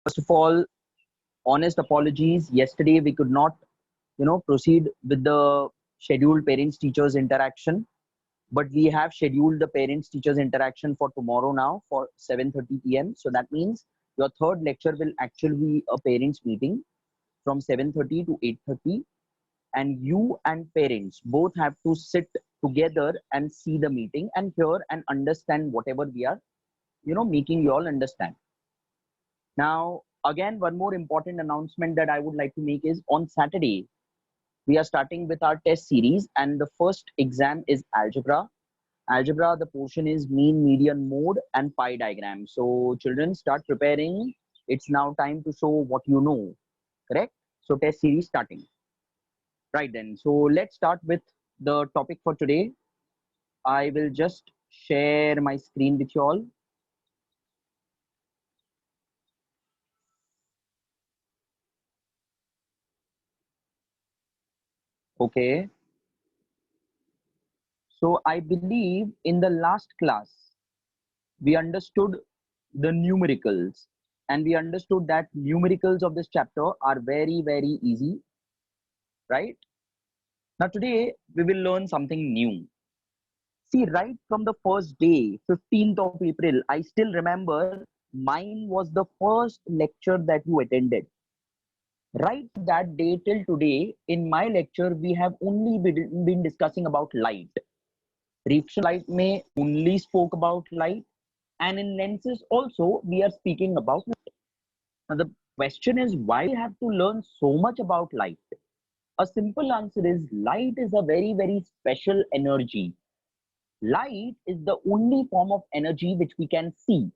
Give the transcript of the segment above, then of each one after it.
First of all, honest apologies. Yesterday we could not, proceed with the scheduled parents teachers interaction, but we have scheduled the parents teachers interaction for tomorrow now for 7:30 p.m. So that means your third lecture will actually be a parents meeting from 7:30 to 8:30, and you and parents both have to sit together and see the meeting and hear and understand whatever we are, making you all understand. Now, again, one more important announcement that I would like to make is on Saturday, we are starting with our test series, and the first exam is algebra. Algebra, the portion is mean, median, mode, and pi diagram. So, children, start preparing. It's now time to show what you know, correct? So, test series starting. Right then. So, let's start with the topic for today. I will just share my screen with you all. Okay. So, I believe in the last class, we understood the numericals, and we understood that numericals of this chapter are very, very easy, right? Now, today we will learn something new. See, right from the first day, 15th of April, I still remember mine was the first lecture that you attended. Right that day till today, in my lecture, we have only been discussing about light. Reflection light may only spoke about light, and in lenses also we are speaking about light. Now the question is, why we have to learn so much about light? A simple answer is, light is a very, very special energy. Light is the only form of energy which we can see.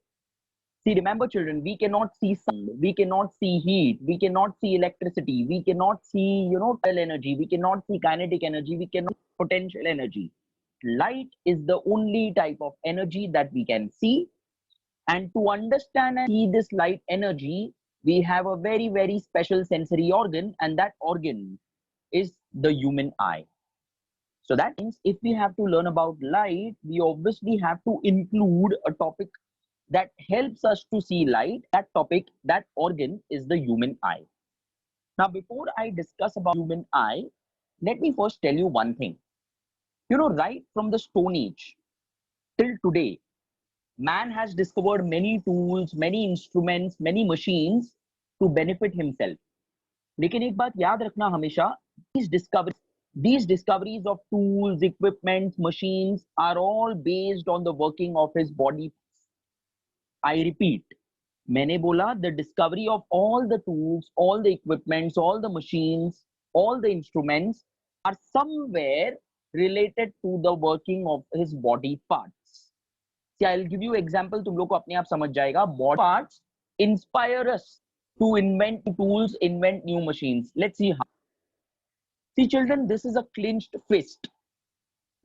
See, remember children, we cannot see sound, we cannot see heat, we cannot see electricity, we cannot see, thermal energy, we cannot see kinetic energy, we cannot see potential energy. Light is the only type of energy that we can see. And to understand and see this light energy, we have a very, very special sensory organ, and that organ is the human eye. So that means if we have to learn about light, we obviously have to include a topic that helps us to see light. That topic, that organ is the human eye. Now, before I discuss about human eye, let me first tell you one thing. Right from the Stone Age till today, man has discovered many tools, many instruments, many machines to benefit himself. लेकिन एक बात याद रखना हमेशा, these discoveries of tools, equipments, machines are all based on the working of his body. I repeat, मैंने बोला, the discovery of all the tools, all the equipments, all the machines, all the instruments are somewhere related to the working of his body parts. See, I'll give you example, तुम लोग को अपने आप समझ जाएगा. Body parts inspire us to invent tools, invent new machines. Let's see how. See, children, this is a clenched fist.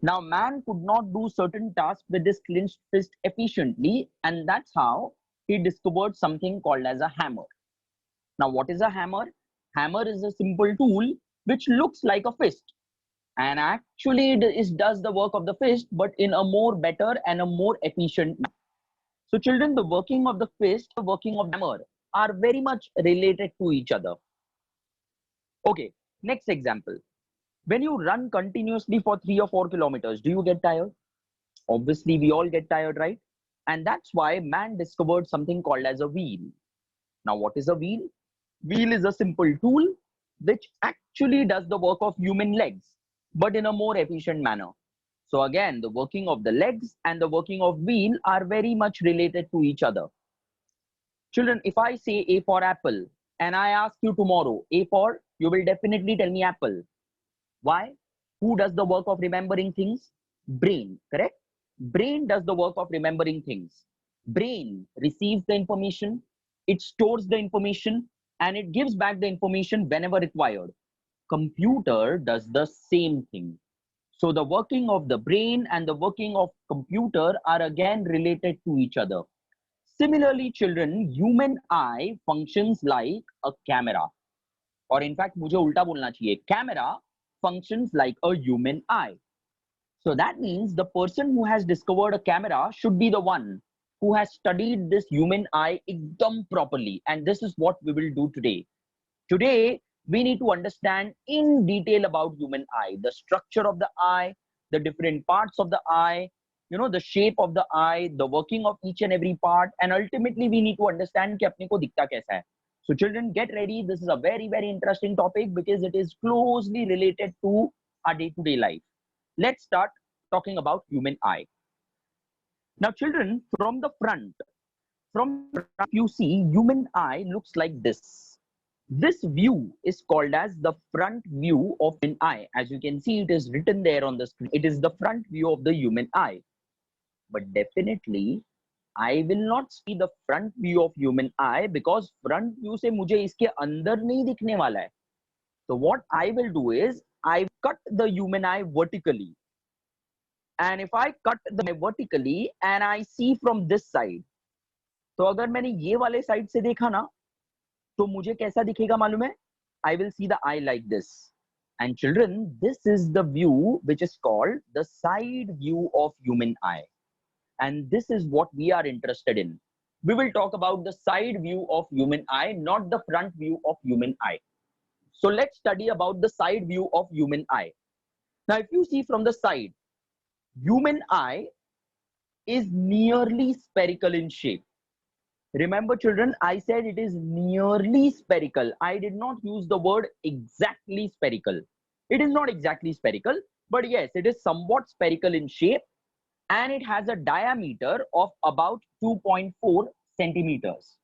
Now, man could not do certain tasks with this clenched fist efficiently, and that's how he discovered something called as a hammer. Now, what is a hammer? Hammer is a simple tool which looks like a fist, and actually it does the work of the fist, but in a more better and a more efficient manner. So, children, the working of the fist, the working of the hammer are very much related to each other. Okay, next example. When you run continuously for 3 or 4 kilometers, do you get tired? Obviously, we all get tired, right? And that's why man discovered something called as a wheel. Now, what is a wheel? Wheel is a simple tool which actually does the work of human legs, but in a more efficient manner. So again, the working of the legs and the working of wheel are very much related to each other. Children, if I say A for apple and I ask you tomorrow, A for, you will definitely tell me apple. Why? Who does the work of remembering things? Brain, correct? Brain does the work of remembering things. Brain receives the information, it stores the information, and it gives back the information whenever required. Computer does the same thing. So the working of the brain and the working of computer are again related to each other. Similarly, children, human eye functions like a camera. Or in fact, मुझे उल्टा बोलना चाहिए. Camera functions like a human eye. So that means the person who has discovered a camera should be the one who has studied this human eye ekdam properly, and this is what we will do today. Today, we need to understand in detail about human eye, the structure of the eye, the different parts of the eye, the shape of the eye, the working of each and every part, and ultimately we need to understand कि अपने को दिखता कैसा है. So children, get ready. This is a very, very interesting topic because it is closely related to our day-to-day life. Let's start talking about human eye. Now children, from the front, you see human eye looks like this. This view is called as the front view of an eye. As you can see, it is written there on the screen. It is the front view of the human eye. But definitely, I will not see the front view of human eye because front view से मुझे इसके अंदर नहीं दिखने वाला है. So what I will do is I cut the human eye vertically. And if I cut the eye vertically and I see from this side, तो अगर मैंने ये वाले साइड से देखा ना, तो मुझे कैसा दिखेगा मालूम है? I will see the eye like this. And children, this is the view which is called the side view of human eye. And this is what we are interested in. We will talk about the side view of human eye, not the front view of human eye. So let's study about the side view of human eye. Now, if you see from the side, human eye is nearly spherical in shape. Remember children, I said it is nearly spherical. I did not use the word exactly spherical. It is not exactly spherical, but yes, it is somewhat spherical in shape and it has a diameter of about 2.4 centimeters.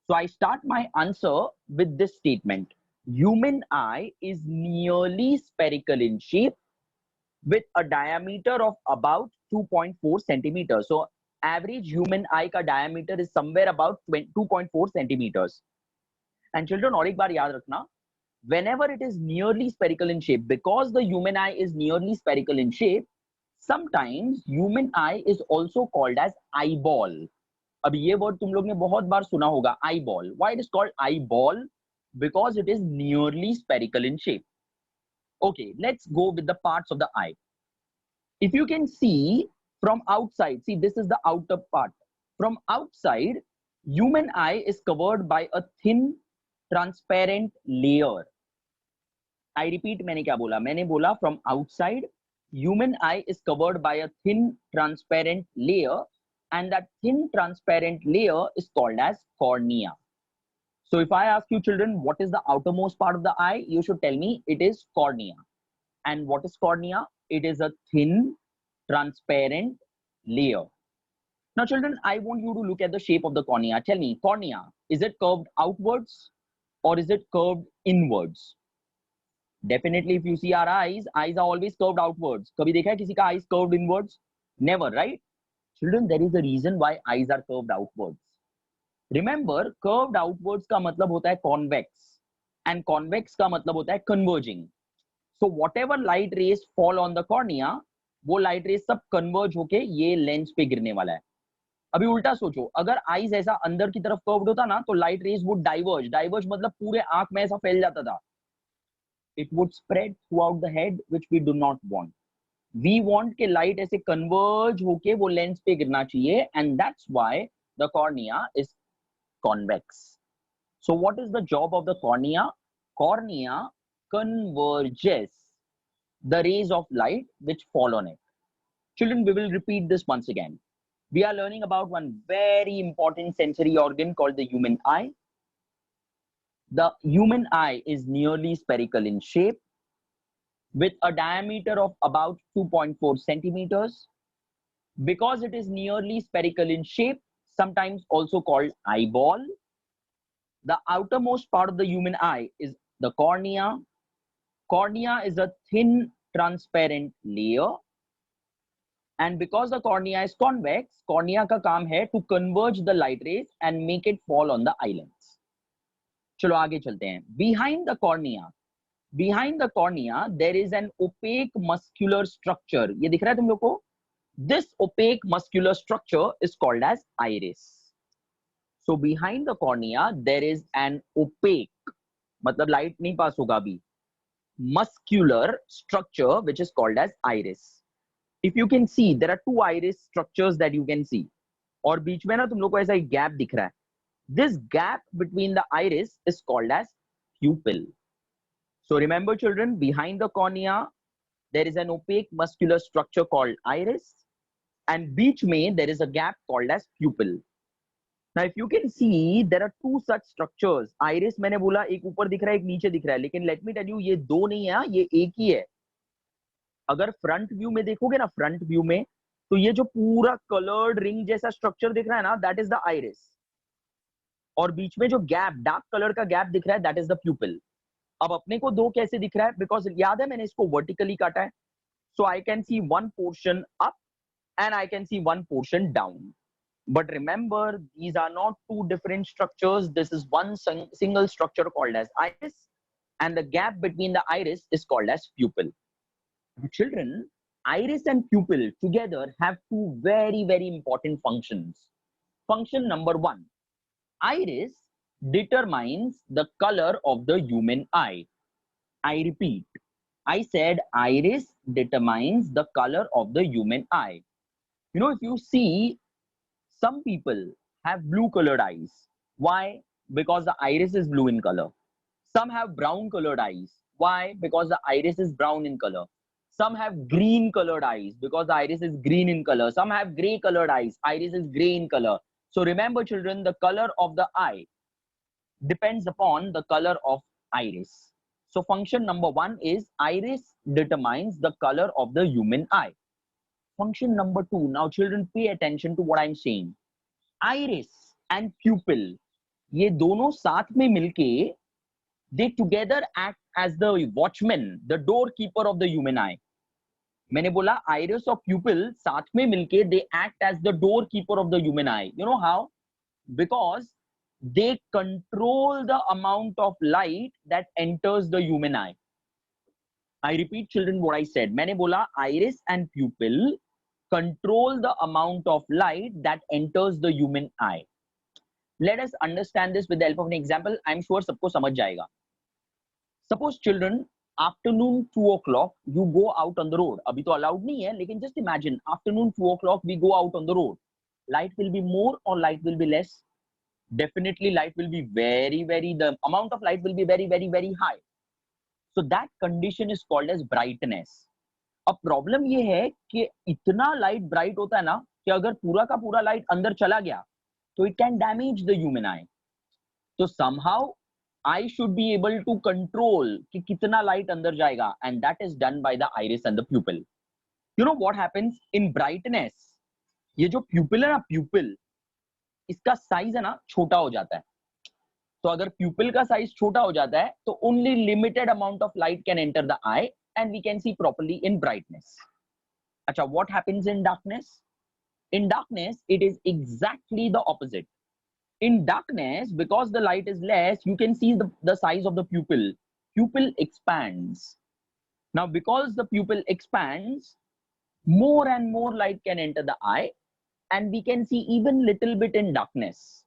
So I start my answer with this statement. Human eye is nearly spherical in shape with a diameter of about 2.4 centimeters. So average human eye का diameter is somewhere about 2.4 centimeters. And children, और एक बार याद रखना, whenever it is nearly spherical in shape, because the human eye is nearly spherical in shape, sometimes human eye is also called as eyeball. अब ये word तुम लोग ने बहुत बार सुना होगा, eyeball. Why it is called eyeball? Because it is nearly spherical in shape. Okay, let's go with the parts of the eye. If you can see from outside, see this is the outer part. From outside, human eye is covered by a thin, transparent layer. I repeat, मैंने क्या बोला? मैंने बोला from outside, human eye is covered by a thin, transparent layer, and that thin, transparent layer is called as cornea. So if I ask you children, what is the outermost part of the eye? You should tell me it is cornea. And what is cornea? It is a thin, transparent layer. Now children, I want you to look at the shape of the cornea. Tell me, cornea, is it curved outwards or is it curved inwards? Definitely, if you see our eyes are always curved outwards. कभी देखा है किसी का eyes curved inwards? Never, right? Children, there is a reason why eyes are curved outwards. Remember, curved outwards का मतलब होता है convex, and convex का मतलब होता है converging. So whatever light rays fall on the cornea, वो light rays सब converge होके ये lens पे गिरने वाला है. अभी उल्टा सोचो, अगर eyes ऐसा अंदर की तरफ curved होता ना, तो light rays would diverge. Diverge मतलब पूरे आंख में ऐसा फैल जाता था. It would spread throughout the head, which we do not want. We want के light ऐसे converge होके वो lens पे गिरना चाहिए, and that's why the cornea is convex. So what is the job of the cornea? Cornea converges the rays of light which fall on it. Children, we will repeat this once again. We are learning about one very important sensory organ called the human eye. The human eye is nearly spherical in shape with a diameter of about 2.4 centimeters. Because it is nearly spherical in shape, sometimes also called eyeball, the outermost part of the human eye is the cornea. Cornea is a thin, transparent layer. And because the cornea is convex, cornea का काम है to converge the light rays and make it fall on the eyelids. चलो आगे चलते हैं. Behind the cornea, there is an opaque muscular structure. ये दिख रहा है तुम लोग को? This opaque muscular structure is called as iris. So behind the cornea, there is an opaque, मतलब light नहीं पास होगा अभी, muscular structure which is called as iris. If you can see, there are two iris structures that you can see. और बीच में ना तुम लोग को ऐसा एक गैप दिख रहा है. This gap between the iris is called as pupil. So remember children, behind the cornea, there is an opaque muscular structure called iris, and beach mein there is a gap called as pupil. Now if you can see, there are two such structures. Iris मैंने बोला एक ऊपर दिख रहा है एक नीचे दिख रहा है, लेकिन let me tell you ये दो नहीं है, ये एक ही है. अगर फ्रंट व्यू में देखोगे ना, फ्रंट व्यू में, तो ये जो पूरा कलर्ड रिंग जैसा स्ट्रक्चर दिख रहा है ना, दैट इज द आइरिस. और बीच में जो गैप, डार्क कलर का गैप दिख रहा है, दैट इज द प्यूपिल. अब अपने को दो कैसे दिख रहा है? बिकॉज याद है मैंने इसको वर्टिकली काटा है. So I can see one portion up and I can see one portion down. But remember, these are not two different structures. This is one single structure called as iris, and the gap between the iris is called as pupil. Children, iris and pupil together have two very, very important functions. Function number one, iris determines the color of the human eye. I repeat, I said iris determines the color of the human eye. You know, if you see, some people have blue colored eyes. Why? Because the iris is blue in color. Some have brown colored eyes. Why? Because the iris is brown in color. Some have green colored eyes because the iris is green in color. Some have gray colored eyes. Iris is gray in color. So remember children, the color of the eye depends upon the color of iris. So function number one is iris determines the color of the human eye. Function number two, now children pay attention to what I'm saying. Iris and pupil, ये दोनों साथ में मिलके, they together act as the watchman, the doorkeeper of the human eye. मैंने बोला iris और pupil साथ में मिलके they act as the doorkeeper of the human eye. You know how? Because they control the amount of light that enters the human eye. I repeat children what I said. मैंने बोला iris and pupil control the amount of light that enters the human eye. Let us understand this with the help of an example. I'm sure सबको समझ जाएगा. Suppose children, afternoon 2 o'clock you go out on the road. अभी तो allowed नहीं है, लेकिन just imagine afternoon 2 o'clock we go out on the road. Light will be more or light will be less? Definitely light will be the amount of light will be very high. So that condition is called as brightness. अब problem ये है कि इतना light bright होता है ना कि अगर पूरा का पूरा लाइट अंदर चला गया तो it can damage the human eye. तो somehow I should be able to control कि कितना लाइट अंदर जाएगा, and that is done by the iris and the pupil. You know what happens in brightness, ये जो प्यूपिल है ना, प्यूपिल इसका साइज है ना छोटा हो जाता है. तो अगर प्यूपिल का साइज छोटा हो जाता है तो only limited amount of light can enter the I and we can see properly in brightness. Acha, what happens in darkness? In darkness, it is exactly the opposite. In darkness, because the light is less, you can see the size of the pupil. Pupil expands. Now, because the pupil expands, more and more light can enter the eye, and we can see even little bit in darkness.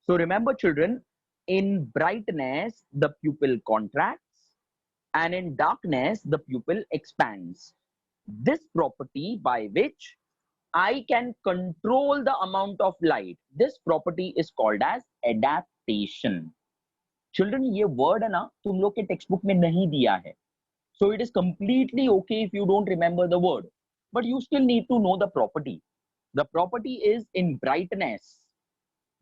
So remember children, in brightness, the pupil contracts, and in darkness the pupil expands. This property by which I can control the amount of light, this property is called as adaptation. Children, ये word है ना तुम लोग के text book में नहीं दिया है, so it is completely okay if you don't remember the word, but you still need to know the property. The property is in brightness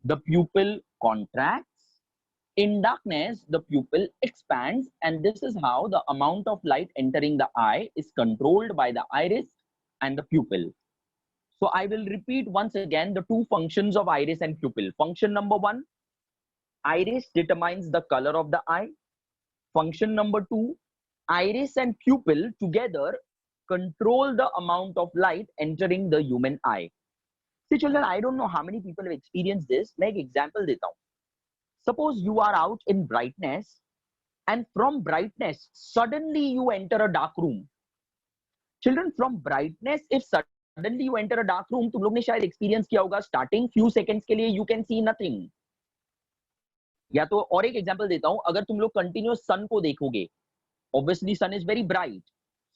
the pupil contracts, in darkness the pupil expands, and this is how the amount of light entering the eye is controlled by the iris and the pupil. So I will repeat once again the two functions of iris and pupil. Function number one, iris determines the color of the eye. Function number two, iris and pupil together control the amount of light entering the human eye. See children, I don't know how many people have experienced this. मैं एक example देता हूँ. Suppose you are out in brightness, and from brightness suddenly you enter a dark room. Children, from brightness if suddenly you enter a dark room, तुम लोग ने शायद experience किया होगा, starting few seconds के लिए you can see nothing. या तो और एक example देता हूँ, अगर तुम लोग continuous sun को देखोगे, obviously sun is very bright,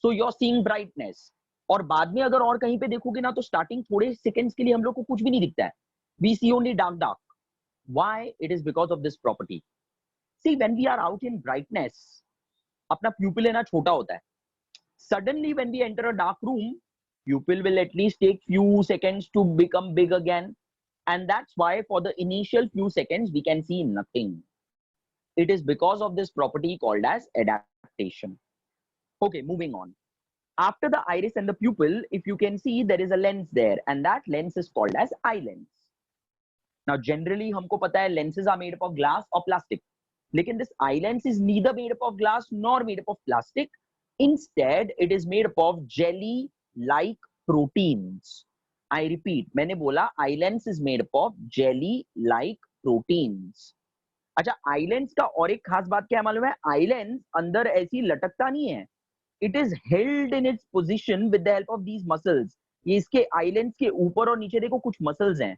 so you're seeing brightness. और बाद में अगर और कहीं पे देखोगे ना तो starting थोड़े seconds के लिए हम लोग को कुछ भी नहीं दिखता है. We see only dark. Why? It is because of this property. See, when we are out in brightness, अपना pupil है ना छोटा होता है. Suddenly when we enter a dark room, pupil will at least take few seconds to become big again. And that's why for the initial few seconds, we can see nothing. It is because of this property called as adaptation. Okay, moving on. After the iris and the pupil, if you can see, there is a lens there, and that lens is called as eye lens. Now, generally, हमको पता है lenses are made up of glass or plastic. लेकिन this eye lens is neither made up of glass nor made up of plastic. Instead, it is made up of jelly-like proteins. I repeat, मैंने बोला eye lens is made up of jelly-like proteins. अच्छा, eye lens का और एक खास बात क्या है मालूम है? Eye lens अंदर ऐसी लटकता नहीं है. It is held in its position with the help of these muscles. ये इसके eye lens के ऊपर और नीचे देखो कुछ muscles हैं.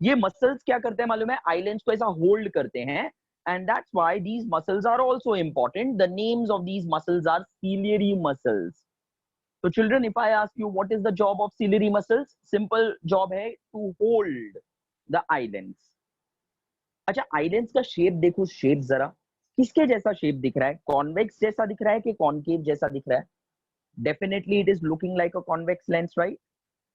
ये muscles क्या करते हैं मालूम है? Eye lens को ऐसा hold करते हैं. And that's why these muscles are also important. The names of these muscles are ciliary muscles. So children, if I ask you what is the job of ciliary muscles, simple job है to hold the eye lens. अच्छा, eye lens का shape देखो, shape जरा किसके जैसा shape दिख रहा है? Convex जैसा दिख रहा है कि concave जैसा दिख रहा है? Definitely it is looking like a convex lens, right?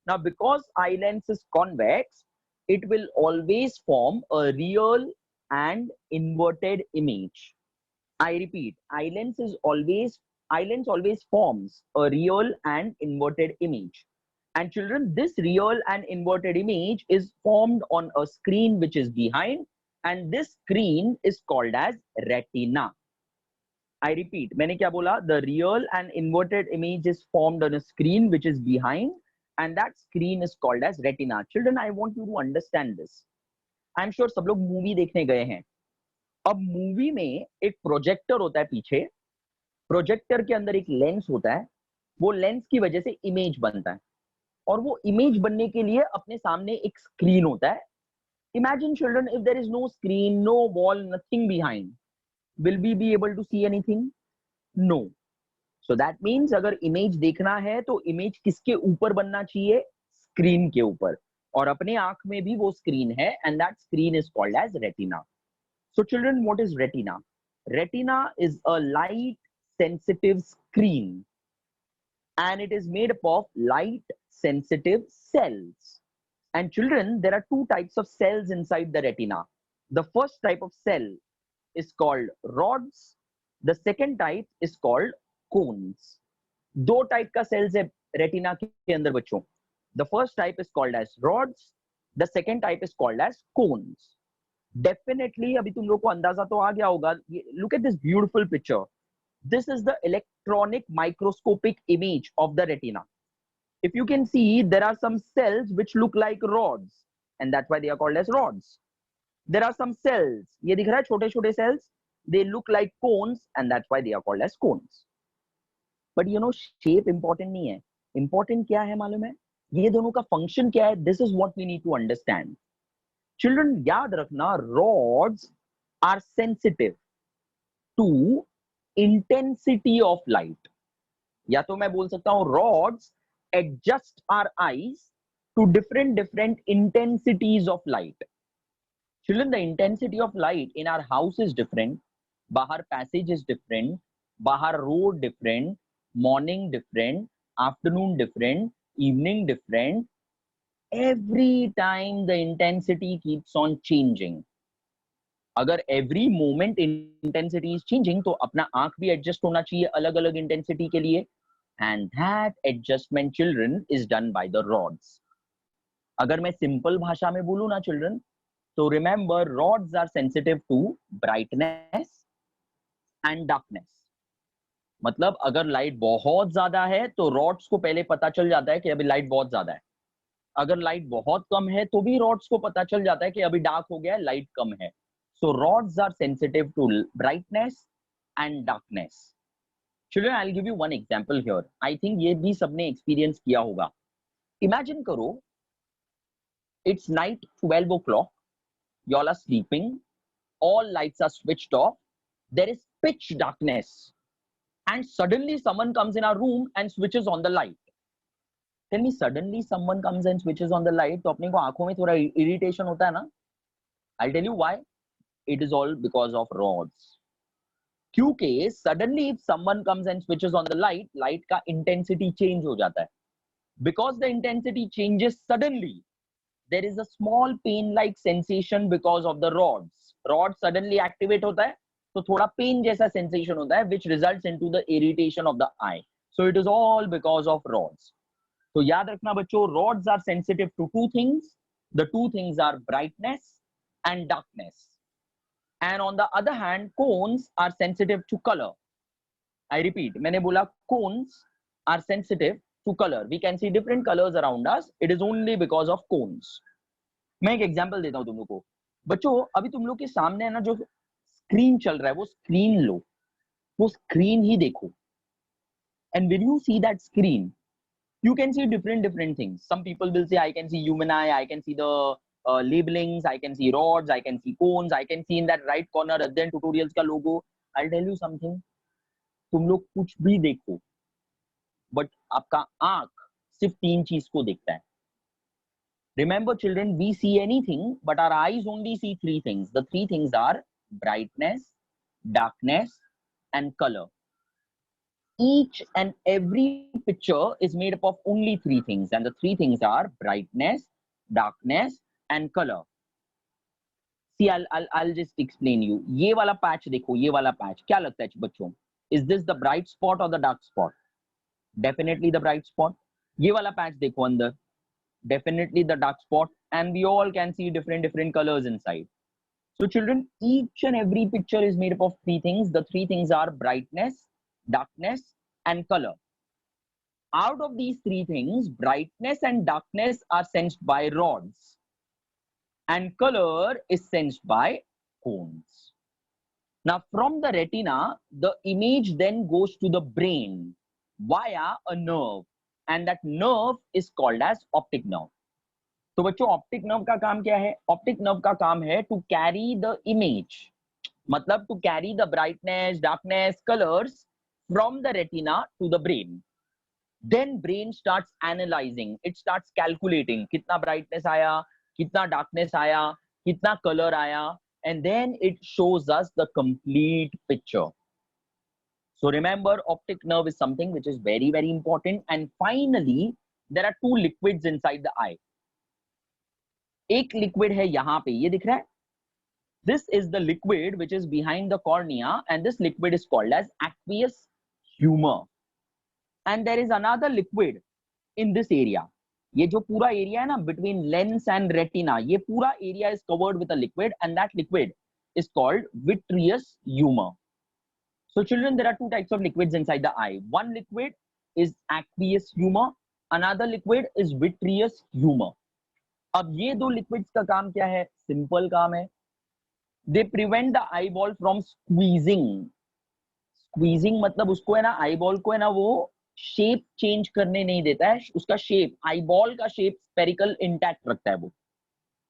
Now because eye lens is convex, it will always form a real and inverted image. I repeat, eye lens always forms a real and inverted image. And children, this real and inverted image is formed on a screen which is behind, and this screen is called as retina. I repeat, मैंने क्या बोला? The real and inverted image is formed on a screen which is behind, and that screen is called as retina. Children, I want you to understand this. I'm sure सब लोग movie देखने गए हैं. अब movie में एक projector होता है पीछे. प्रोजेक्टर के अंदर एक लेंस होता है. वो लेंस की वजह से इमेज बनता है, और वो इमेज बनने के लिए अपने सामने एक स्क्रीन होता है. Imagine children, if there is no screen, no wall, nothing behind, will we be able to see anything? No. So that means अगर इमेज देखना है तो इमेज किसके ऊपर बनना चाहिए? स्क्रीन के ऊपर. और अपने आंख में भी वो स्क्रीन है, and that screen is called as retina. So children, what is retina? Retina is a light sensitive screen, and it is made up of light sensitive cells. And children, there are two types of cells inside the retina. The first type of cell is called rods. The second type is called cones. दो type का sales है retina के अंदर बच्चों. The first type is called as rods. The second type is called as cones. Definitely अभी तुम लोग को अंदाजा तो आ गया होगा. Look at this beautiful picture. This is the electronic microscopic image of the retina. If you can see, there are some cells which look like rods, and that's why they are called as rods. There are some cells, ये दिख रहा है छोटे छोटे cells, they look like cones, and that's why they are called as cones. But you know, shape important नहीं है. Important क्या है मालूम है? ये दोनों का function क्या है? This is what we need to understand. Children, याद रखना, rods are sensitive to intensity of light. या तो मैं बोल सकता हूँ rods adjust our eyes to different intensities of light. Children, the intensity of light in our house is different. Bahar passage is different. Bahar road different. Morning different. Afternoon different. Evening different. Every time the intensity keeps on changing. अगर every moment intensity is changing, तो अपना आंख भी adjust होना चाहिए अलग अलग intensity के लिए. And that adjustment, children, is done by the rods. अगर मैं simple भाषा में बोलूँ ना children, so remember, rods are sensitive to brightness and darkness. मतलब अगर लाइट बहुत ज्यादा है तो rods को पहले पता चल जाता है कि अभी लाइट बहुत ज्यादा है. अगर लाइट बहुत कम है तो भी rods को पता चल जाता है कि अभी डार्क हो गया है, लाइट कम है. So rods are sensitive to brightness and darkness. Children, I'll give you one example here. I think ये भी सबने experience किया होगा. Imagine करो, it's night 12 o'clock. You all are sleeping. All lights are switched off. There is pitch darkness. And suddenly someone comes in our room and switches on the light. tell me suddenly someone comes and switches on the light, तो अपने को आंखों में थोड़ा irritation होता है ना? I'll tell you why. It is all because of rods. क्योंकि suddenly if someone comes and switches on the light, light का intensity change हो जाता है. Because the intensity changes suddenly, there is a small pain-like sensation because of the rods. Rod suddenly activate होता है, तो थोड़ा pain जैसा sensation होता है, which results into the irritation of the eye. So it is all because of rods. तो याद रखना बच्चों, rods are sensitive to two things. The two things are brightness and darkness. And on the other hand, cones are sensitive to color. I repeat, मैंने बोला cones are sensitive to color. We can see different colors around us. It is only because of cones. मैं एक example देता हूं तुम लोग को. बच्चों अभी तुम लोग के सामने है ना जो स्क्रीन चल रहा है, वो स्क्रीन लो, वो स्क्रीन ही देखो. And when you see that screen, you can see different things. Some people will say, I can see human eye, I can see the labelings, I can see rods, I can see cones, I can see in that right corner Adyan Tutorials का logo. I'll tell you something. तुम लोग कुछ भी देखो, but आपका आंख सिर्फ तीन चीज को देखता है. Remember children, we see anything, but our eyes only see three things. The three things are brightness, darkness, and color. Each and every picture is made up of only three things, and the three things are brightness, darkness, and color. See, I'll just explain you. ये वाला patch देखो, ये वाला patch क्या लगता है बच्चों? Is this the bright spot or the dark spot? Definitely the bright spot. ये वाला patch देखो अंदर, definitely the dark spot, and we all can see different colors inside. So children, each and every picture is made up of three things. The three things are brightness, darkness, and color. Out of these three things, brightness and darkness are sensed by rods, and color is sensed by cones. Now from the retina, the image then goes to the brain via a nerve, and that nerve is called as optic nerve. तो बच्चों optic nerve का काम क्या है? Optic nerve का काम है to carry the image, मतलब to carry the brightness, darkness, colours from the retina to the brain. Then brain starts analysing, it starts calculating, कितना ब्राइटनेस आया, कितना डार्कनेस आया, कितना कलर आया, and then it shows us the complete picture. So remember, optic nerve is something which is very important. And finally, there are two liquids inside the eye. एक liquid है यहाँ पे, ये दिख रहा है? This is the liquid which is behind the cornea, and this liquid is called as aqueous humor. And there is another liquid in this area. ये जो पूरा area है ना between lens and retina, ये पूरा area is covered with a liquid, and that liquid is called vitreous humor. So children, there are two types of liquids inside the eye. One liquid is aqueous humor, another liquid is vitreous humor. अब ये दो liquids का काम क्या है? Simple काम है. They prevent the eyeball from squeezing. Squeezing मतलब उसको है ना eyeball को है ना वो shape change करने नहीं देता है. उसका shape, eyeball का shape spherical intact रखता है वो.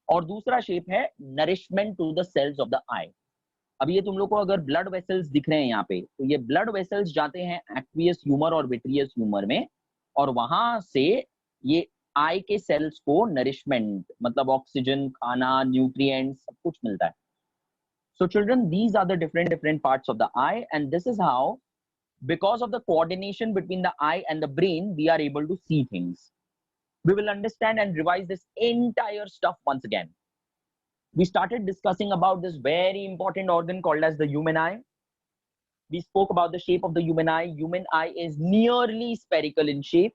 और दूसरा shape है nourishment to the cells of the eye. अब ये तुम लोग को अगर ब्लड वेसल्स दिख रहे हैं यहाँ पे, तो ये ब्लड वेसल्स जाते हैं एक्वियस ह्यूमर और विट्रियस ह्यूमर में, और वहां से ये आई के सेल्स को नरिशमेंट मतलब ऑक्सीजन, खाना, न्यूट्रिएंट्स सब कुछ मिलता है. So children, these are the different parts of the eye, and this is how, because of the coordination between the eye and the brain, we are able to see things. We will understand and revise this entire stuff once again. We started discussing about this very important organ called as the human eye. We spoke about the shape of the human eye. Human eye is nearly spherical in shape.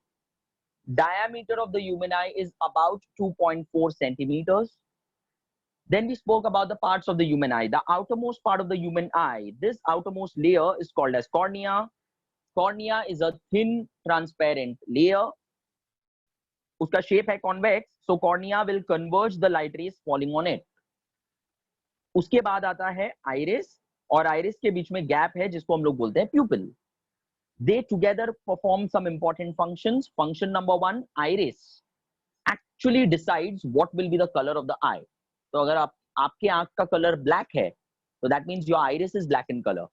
Diameter of the human eye is about 2.4 centimeters. Then we spoke about the parts of the human eye. The outermost part of the human eye, this outermost layer is called as cornea. Cornea is a thin transparent layer. Uska shape hai convex, so cornea will converge the light rays falling on it. उसके बाद आता है iris, और iris के बीच में gap है जिसको हम लोग बोलते हैं pupil. They together perform some important functions. Function number 1, iris actually decides what will be the colour of the eye. तो अगर आपके आंख का कलर ब्लैक है, तो that means your iris is black in colour.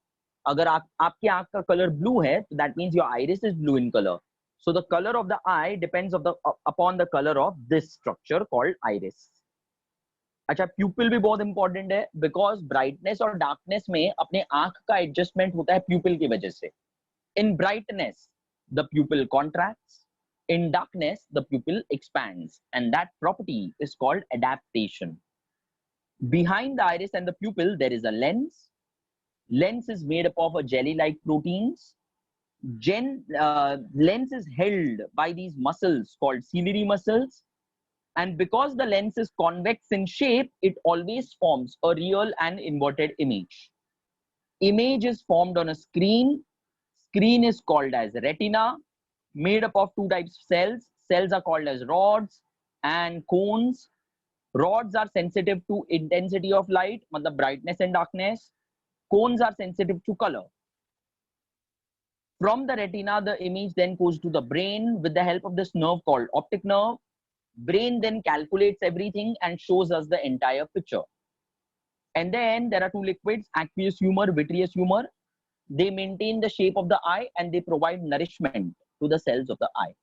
अगर आपके आंख का कलर ब्लू है, तो that means your iris is blue in colour. So the color of the eye depends upon the color of this structure called iris. अच्छा, प्यूपिल भी बहुत important है, बिकॉज ब्राइटनेस और डार्कनेस में अपने आंख का एडजस्टमेंट होता है प्यूपिल की वजह से. In brightness the pupil contracts, in darkness the pupil expands, and that property is called adaptation. Behind the iris and the pupil there is a lens. Lens is made up of a jelly like proteins. Lens is held by these muscles called ciliary muscles, and because the lens is convex in shape, it always forms a real and inverted image. Image is formed on a screen. Screen is called as retina, made up of two types of cells. Cells are called as rods and cones. Rods are sensitive to intensity of light, matlab brightness and darkness. Cones are sensitive to color. From the retina, the image then goes to the brain with the help of this nerve called optic nerve. Brain then calculates everything and shows us the entire picture. And then there are two liquids, aqueous humor, vitreous humor. They maintain the shape of the eye and they provide nourishment to the cells of the eye.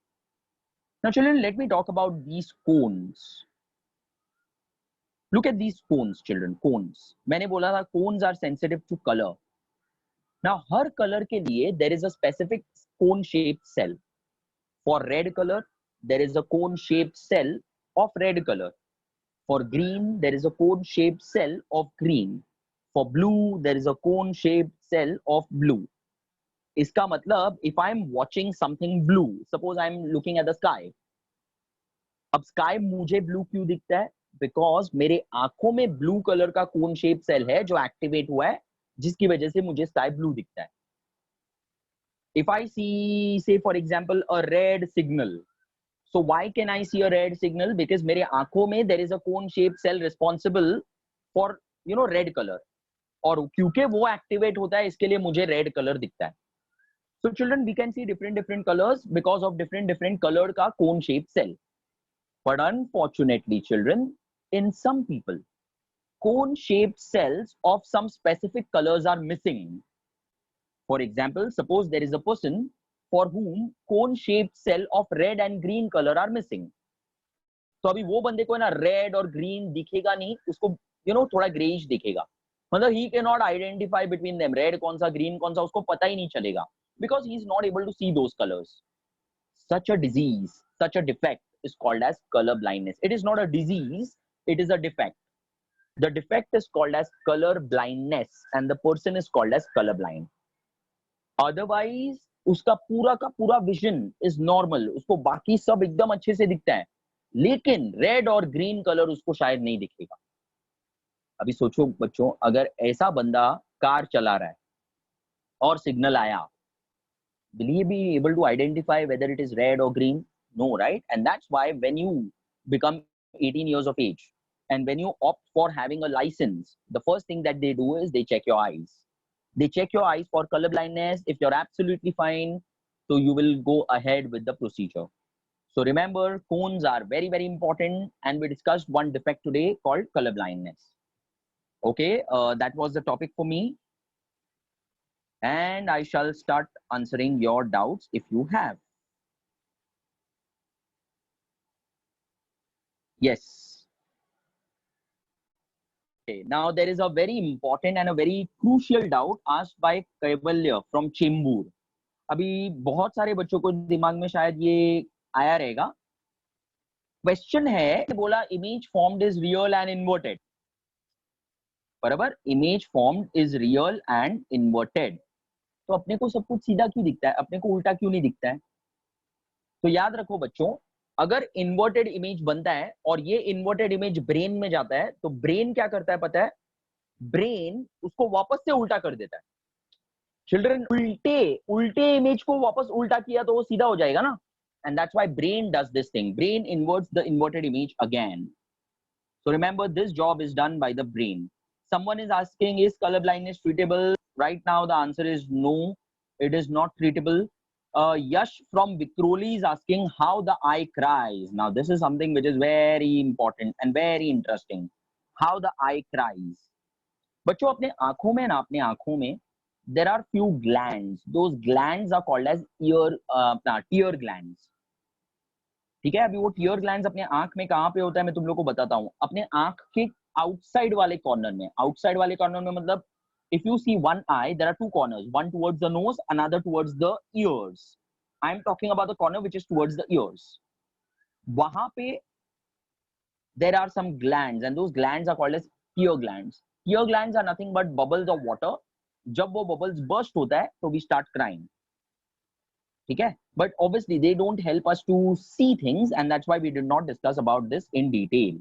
Now children, let me talk about these cones. Look at these cones, children. Cones. मैंने बोला था cones are sensitive to color. Now her color के लिए there is a specific cone shaped cell. For red color there is a cone shaped cell of red color. For green there is a cone shaped cell of green. For blue there is a cone shaped cell of blue. इसका मतलब if I am watching something blue, suppose I am looking at the sky. अब sky मुझे blue क्यों दिखता है? Because मेरे आंखों में blue color का cone shaped cell है जो activate हुआ है, जिसकी वजह से मुझे sky blue दिखता है. If I see, say for example, a red signal, so why can I see a red signal? Because मेरे आंखों में there is a cone shaped cell responsible for red color, और क्योंकि वो activate होता है इसके लिए मुझे red color दिखता है. So children, we can see different colors because of different colored का cone shaped cell. But unfortunately, children, in some people, cone shaped cells of some specific colors are missing. For example, suppose there is a person for whom cone shaped cell of red and green color are missing. तो अभी वो बंदे को ना red और green दिखेगा नहीं, उसको थोड़ा grayish दिखेगा. मतलब he cannot identify between them. Red कौन सा, green कौन सा, उसको पता ही नहीं चलेगा. Because he is not able to see those colors. Such a disease, such a defect is called as color blindness. It is not a disease, it is a defect. The defect is called as color blindness and the person is called as color blind. Otherwise, उसका पूरा का पूरा vision is normal. उसको बाकी सब एकदम अच्छे से दिखता है. लेकिन red और green color उसको शायद नहीं दिखेगा. अभी सोचो बच्चों, अगर ऐसा बंदा कार चला रहा है और सिग्नल आया, will he be able to identify whether it is red or green? No, right? And that's why when you become 18 years of age and when you opt for having a license, the first thing that they do is they check your eyes. They check your eyes for color blindness. If you're absolutely fine, so you will go ahead with the procedure. So remember, cones are very important, and we discussed one defect today called color blindness. Okay, that was the topic for me. And I shall start answering your doubts if you have. Yes. Okay, now there is a very important and a very crucial doubt asked by Kaivalya from Chembur. अभी बहुत सारे बच्चों को दिमाग में शायद ये आया रहेगा. क्वेश्चन है, बोला image formed is real and inverted. बराबर, image formed is real and inverted. तो अपने को सब कुछ सीधा क्यों दिखता है, अपने को उल्टा क्यों नहीं दिखता है? तो याद रखो बच्चों, अगर इन्वर्टेड इमेज बनता है और ये इन्वर्टेड इमेज ब्रेन में जाता है, तो ब्रेन क्या करता है पता है? ब्रेन उसको वापस से उल्टा कर देता है. चिल्ड्रन, उल्टे इमेज को वापस उल्टा किया तो वो सीधा हो जाएगा ना. And that's why brain does this thing. Brain इन्वर्ट्स the inverted image again. So remember, this job is done by the brain. Someone is asking, is color blindness treatable? Right now the answer is no, it is not treatable. Yash from Vikroli is asking how the eye cries. Now this is something which is very important and very interesting. How the eye cries. बच्चों, अपने आंखों में ना, अपने आंखों में there are few glands. Those glands are called as tear glands. ठीक है, अभी वो टीयर ग्लैंड्स अपने आंख में कहाँ पे होता है मैं तुम लोग को बताता हूँ. अपने आंख के आउटसाइड वाले कॉर्नर में. आउटसाइड वाले कॉर्नर में मतलब if you see one eye, there are two corners, one towards the nose, another towards the ears. I'm talking about the corner which is towards the ears. वहां पे there are some glands and those glands are called as tear glands. Tear glands are nothing but bubbles of water. जब वो bubbles burst होता है तो we start crying. ठीक है, but obviously they don't help us to see things and that's why we did not discuss about this in detail.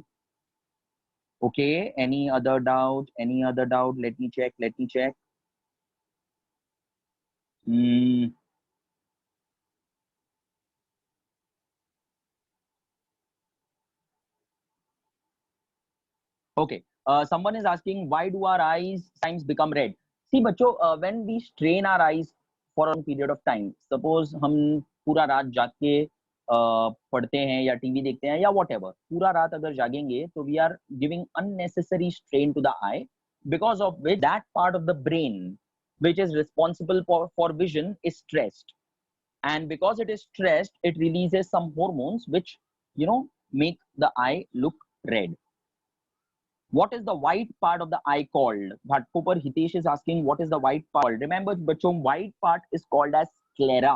Okay, any other doubt? Any other doubt? Let me check. Let me check. Okay, someone is asking why do our eyes sometimes become red? See बच्चों, when we strain our eyes for a period of time, suppose हम पूरा रात जाग के पढ़ते हैं या TV देखते हैं या whatever, पूरा रात अगर जागेंगे तो we are giving unnecessary strain to the eye, because of which that part of the brain which is responsible for vision is stressed, and because it is stressed it releases some hormones which make the eye look red. What is the white part of the eye called? Bhatkopar Hitesh is asking what is the white part. Remember बच्चों, white part is called as sclera.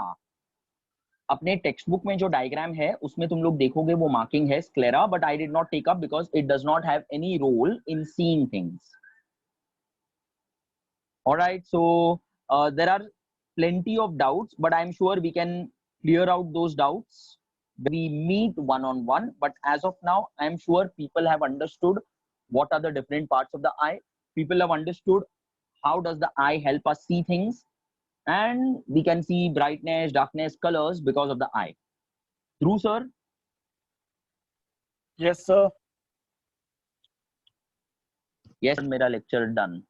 अपने text book में जो diagram है उसमें तुम लोग देखोगे वो मार्किंग है sclera, but I did not take up because it does not have any role in seeing things. Alright, so there are plenty of doubts, but I'm sure we can clear out those doubts when we meet one on one. But as of now, I'm sure people have understood what are the different parts of the eye. People have understood how does the eye help us see things, and we can see brightness, darkness, colors because of the eye. True, sir? Yes, sir. Yes, मेरा lecture done.